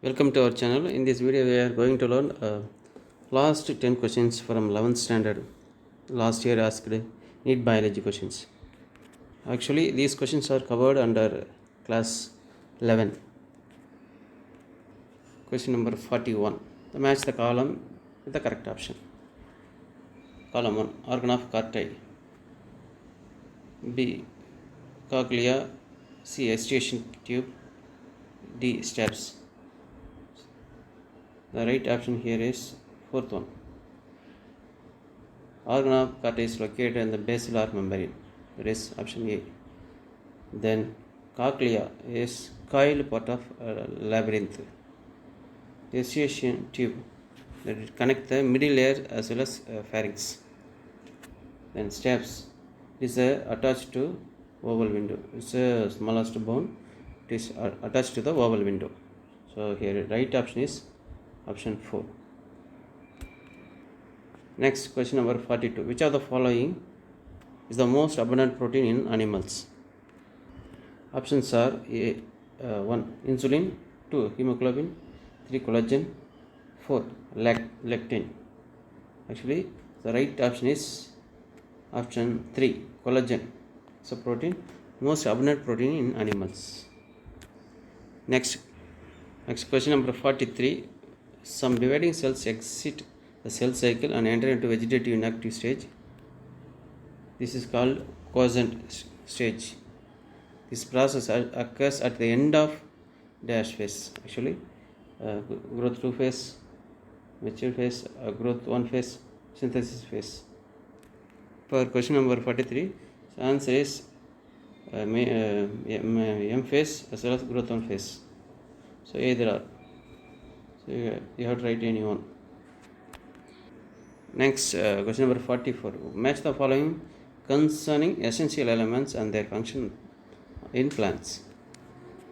Welcome to our channel. In this video we are going to learn last 10 questions from 11th standard. Last year asked NEET biology questions. Actually these questions are covered under class 11. Question number 41. Match the column with the correct option. Column 1. Organ of Carti. B. Cochlea. C. Eustachian tube. D. Steps. The right option here is fourth one. Organ of Carti is located in the basilar membrane. That is option A. Then cochlea is coiled part of labyrinth. Eustachian tube that it connect the middle layer as well as pharynx. Then steps is attached to oval window. It's a smallest bone. It is attached to the oval window. So here right option is option 4. Next, question number 42. Which of the following is the most abundant protein in animals? Options are A, 1. Insulin, 2. Hemoglobin, 3. Collagen, 4. Lectin. Actually, the right option is option 3. Collagen. So, protein, most abundant protein in animals. Next question number 43. Some dividing cells exit the cell cycle and enter into vegetative inactive stage. This is called quiescent stage. This process occurs at the end of dash phase. Actually, growth 2 phase, mature phase, growth 1 phase, synthesis phase. For question number 43, the answer is M phase as well as growth 1 phase. So either or. So you have to write any one. Next, question number 44. Match the following concerning essential elements and their function in plants.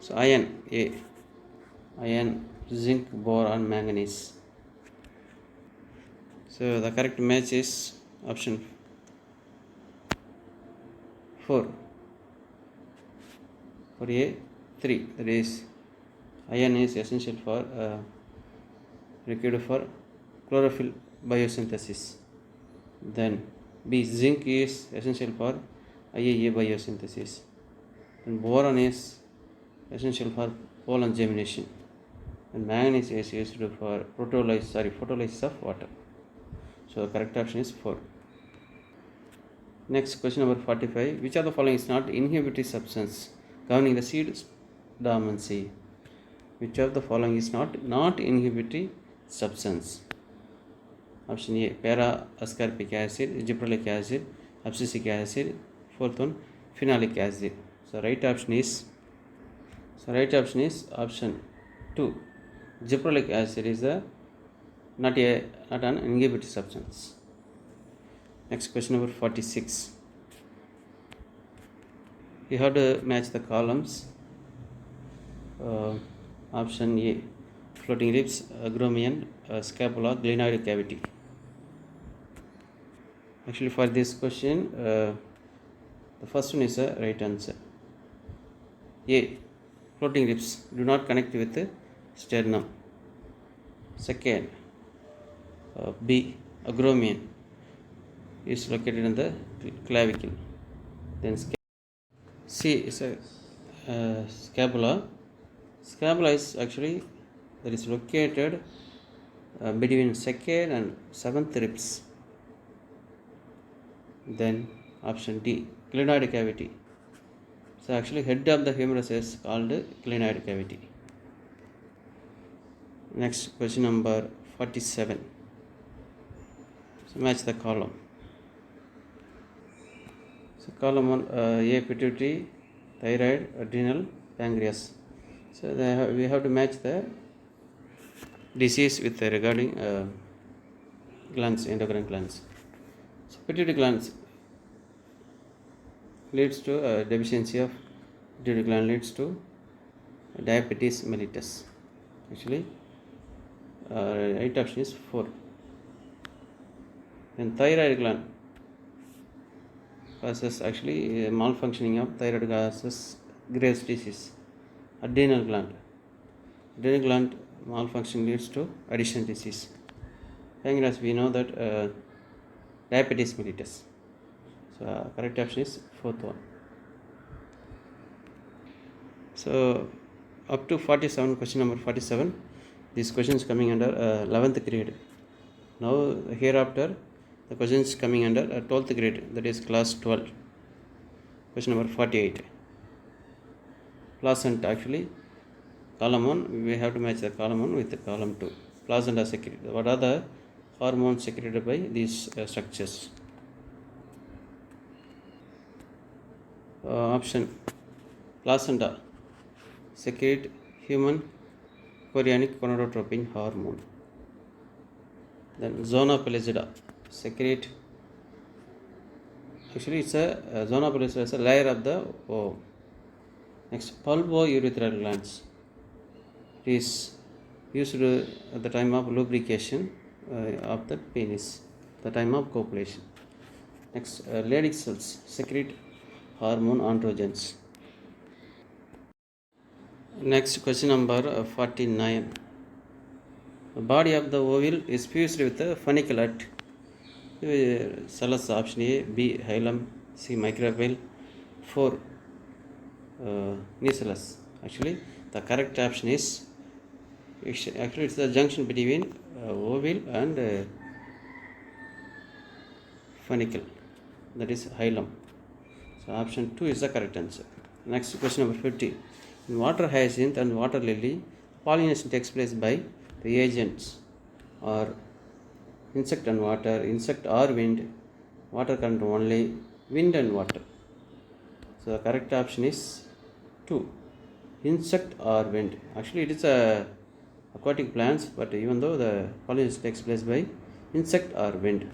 So iron, A. Iron, zinc, boron, manganese. So the correct match is option 4. For A, 3. That is, iron is essential for required for chlorophyll biosynthesis. Then B, zinc is essential for IAA biosynthesis. And boron is essential for pollen germination. And manganese is used for photolysis of water. So the correct option is 4. Next, question number 45. Which of the following is not inhibitory substance governing the seed dormancy? Which of the following is not inhibitory substance? Option A, para-ascorbic acid, gibberellic acid, abscisic acid. Fourth one, phenolic acid. So right option is option 2. Gibberellic acid is not an inhibitory substance. Next, question number 46. You have to match the columns. Option A, floating ribs, acromion, scapula, glenoid cavity. Actually, for this question, the first one is the right answer. A, floating ribs do not connect with the sternum. Second, B, acromion is located in the clavicle. Then C is a scapula. Scapula is actually that is located between second and seventh ribs. Then option D, glenoid cavity. So actually head of the humerus is called glenoid cavity. Next, question number 47. So match the column. So column 1, A, pituitary, thyroid, adrenal, pancreas. So we have to match the disease with the regarding glands, endocrine glands. So pituitary glands leads to deficiency of pituitary gland leads to diabetes mellitus. Actually, right option is 4. Then thyroid gland causes actually malfunctioning of thyroid causes Graves' disease. Adrenal gland malfunction leads to addition disease. Pancreas, we know that diabetes mellitus. So correct option is fourth one. So up to 47, question number 47. These questions coming under 11th grade. Now hereafter the questions coming under 12th grade, that is class 12. Question number 48. Placenta, actually column 1 we have to match the column 1 with the column 2. Placenta secreted. What are the hormones secreted by these structures? Option: placenta secrete human chorionic gonadotropin hormone. Then zona pellucida secrete, actually it's a zona pellucida is a layer of the ovum. Next, pulvourethral glands. It is used at the time of lubrication of the penis, the time of copulation. Next, Leydig cells secrete hormone androgens. Next, question number 49. The body of the ovule is fused with the funicle at cellus. Option A, B hilum, C microville, 4 nucellus. Actually the correct option is, actually it's the junction between ovule and funicle, that is hilum. So option 2 is the correct answer. Next, question number 50. In water hyacinth and water lily, pollination takes place by the agents or insect and water, insect or wind, water current only, wind and water. So the correct option is 2, insect or wind. Actually it is a aquatic plants, but even though the pollination takes place by insect or wind.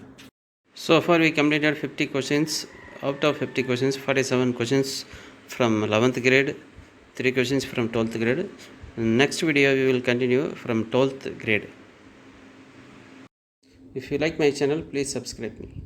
So far we completed 50 questions. Out of 50 questions, 47 questions from 11th grade, 3 questions from 12th grade. Next video we will continue from 12th grade. If you like my channel, please subscribe me.